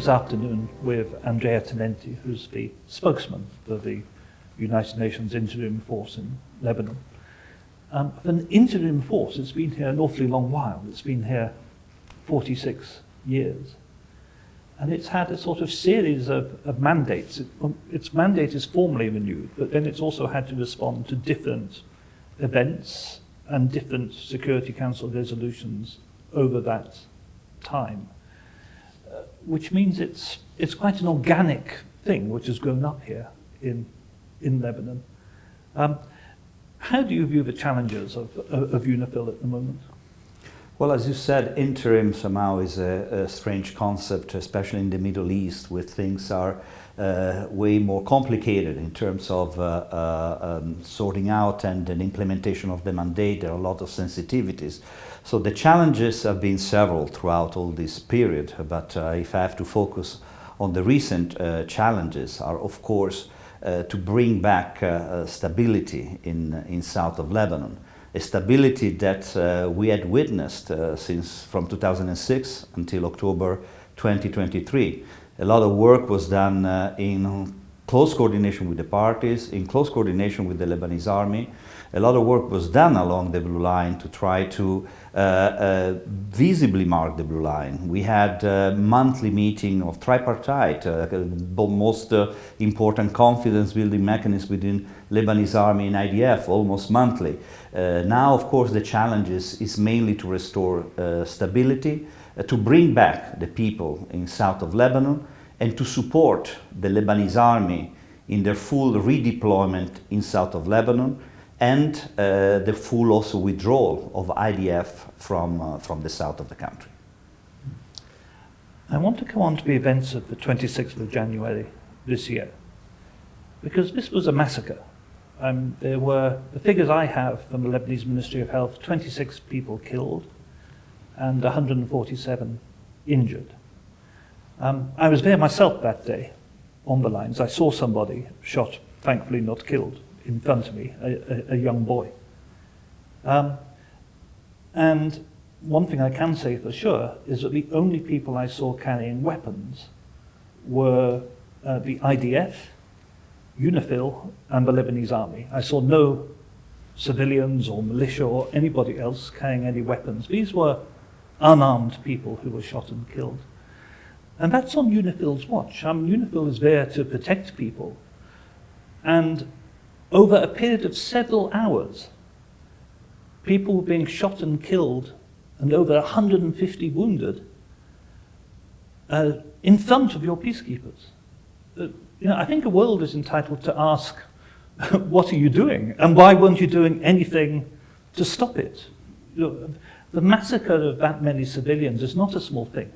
this afternoon with Andrea Tenenti, who's the spokesman for the United Nations interim force in Lebanon. For an interim force, it's been here an awfully long while. It's been here 46 years. And it's had a sort of series of mandates. Its mandate is formally renewed, but then it's also had to respond to different events and different Security Council resolutions over that time, which means it's quite an organic thing which has grown up here in Lebanon. How do you view the challenges of UNIFIL at the moment? Well, as you said, interim somehow is a strange concept, especially in the Middle East, where things are way more complicated in terms of sorting out and an implementation of the mandate. There are a lot of sensitivities. So the challenges have been several throughout all this period, but if I have to focus on the recent challenges are, of course, to bring back stability in south of Lebanon. A stability that we had witnessed since from 2006 until October 2023. A lot of work was done in close coordination with the parties, in close coordination with the Lebanese army. A lot of work was done along the blue line to try to visibly mark the blue line. We had a monthly meeting of tripartite, the most important confidence building mechanism within Lebanese army and IDF, almost monthly. Now, of course, the challenge is mainly to restore stability, to bring back the people in south of Lebanon, and to support the Lebanese army in their full redeployment in south of Lebanon, and the full also withdrawal of IDF from the south of the country. I want to go on to the events of the 26th of January this year, because this was a massacre. There were, the figures I have from the Lebanese Ministry of Health, 26 people killed and 147 injured. I was there myself that day on the lines. I saw somebody shot, thankfully not killed, in front of me, a young boy. And one thing I can say for sure is that the only people I saw carrying weapons were the IDF, UNIFIL, and the Lebanese army. I saw no civilians or militia or anybody else carrying any weapons. These were unarmed people who were shot and killed. And that's on UNIFIL's watch. UNIFIL is there to protect people. And over a period of several hours, people were being shot and killed and over 150 wounded in front of your peacekeepers. I think the world is entitled to ask, what are you doing? And why weren't you doing anything to stop it? The massacre of that many civilians is not a small thing.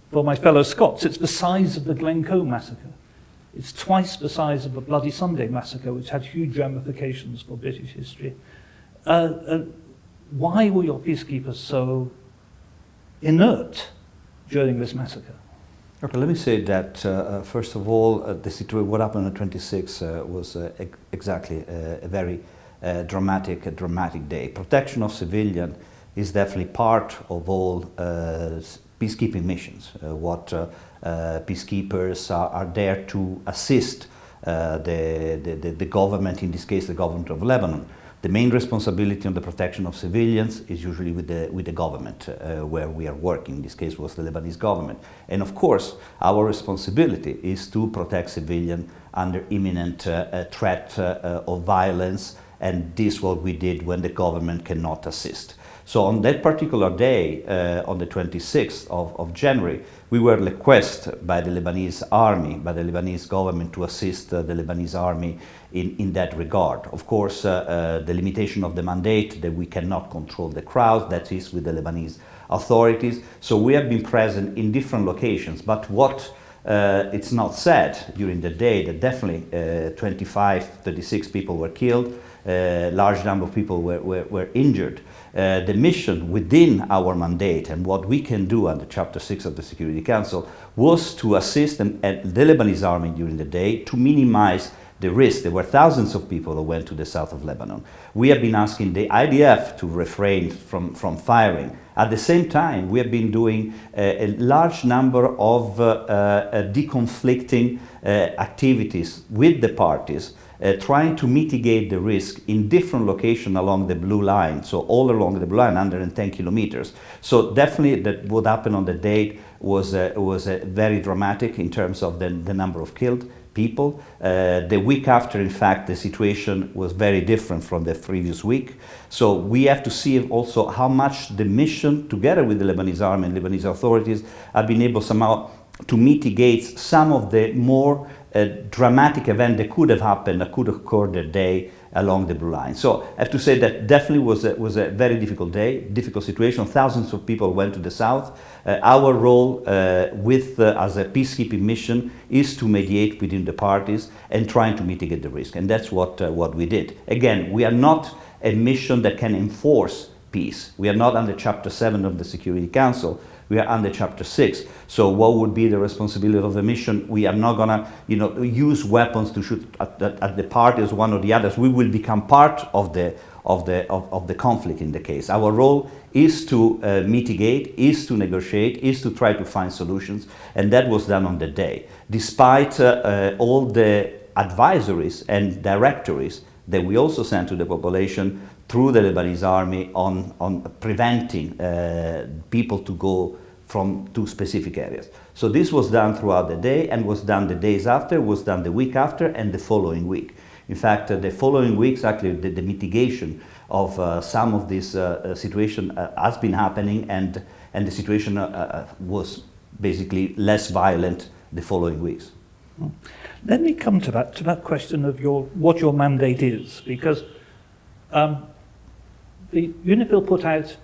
For my fellow Scots, it's the size of the Glencoe massacre. It's twice the size of the Bloody Sunday massacre, which had huge ramifications for British history. Why were your peacekeepers so inert during this massacre? Okay, let me say that, first of all, the situation, what happened on the 26th was exactly a very dramatic day. Protection of civilians is definitely part of all peacekeeping missions. What peacekeepers are there to assist the government, in this case the government of Lebanon. The main responsibility on the protection of civilians is usually with the government where we are working. In this case was the Lebanese government. And of course, our responsibility is to protect civilians under imminent threat of violence, and this is what we did when the government cannot assist. So on that particular day, on the 26th of January, we were requested by the Lebanese army, by the Lebanese government, to assist the Lebanese army in that regard. Of course, the limitation of the mandate, that we cannot control the crowd, that is with the Lebanese authorities. So we have been present in different locations, but what it's not said during the day, that definitely 36 people were killed, a large number of people were injured. The mission within our mandate and what we can do under Chapter 6 of the Security Council was to assist the Lebanese army during the day to minimize the risk. There were thousands of people who went to the south of Lebanon. We have been asking the IDF to refrain from firing. At the same time, we have been doing a large number of deconflicting activities with the parties, trying to mitigate the risk in different locations along the blue line, so all along the blue line, 110 kilometers. So definitely that what happened on the day was very dramatic in terms of the number of killed people. The week after, in fact, the situation was very different from the previous week. So we have to see also how much the mission, together with the Lebanese army and Lebanese authorities, have been able somehow to mitigate some of the more dramatic events that could have happened, that could occur that day along the blue line. So I have to say that definitely was a very difficult day, difficult situation. Thousands of people went to the south. Our role as a peacekeeping mission is to mediate within the parties and trying to mitigate the risk. And that's what we did. Again, we are not a mission that can enforce peace. We are not under Chapter 7 of the Security Council. We are under Chapter 6. So what would be the responsibility of the mission? We are not going to use weapons to shoot at the parties, one or the others. We will become part of the conflict in the case. Our role is to mitigate, is to negotiate, is to try to find solutions, and that was done on the day. Despite all the advisories and directories that we also sent to the population through the Lebanese army on preventing people to go to specific areas. So this was done throughout the day and was done the days after, was done the week after and the following week. In fact, the following weeks, actually, the mitigation of some of this situation has been happening, and the situation was basically less violent the following weeks. Let me come to that question of what your mandate is, because the UNIFIL put out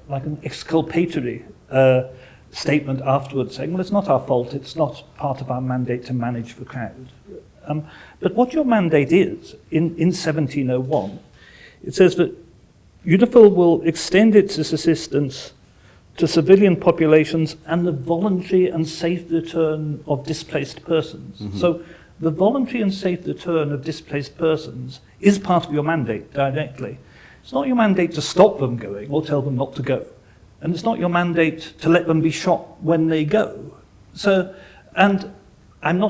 like an exculpatory statement afterwards saying, well, it's not our fault, it's not part of our mandate to manage the crowd. But what your mandate is, in 1701, it says that UNIFIL will extend its assistance to civilian populations and the voluntary and safe return of displaced persons. Mm-hmm. So the voluntary and safe return of displaced persons is part of your mandate directly. It's not your mandate to stop them going or tell them not to go. And it's not your mandate to let them be shot when they go. So, and I'm not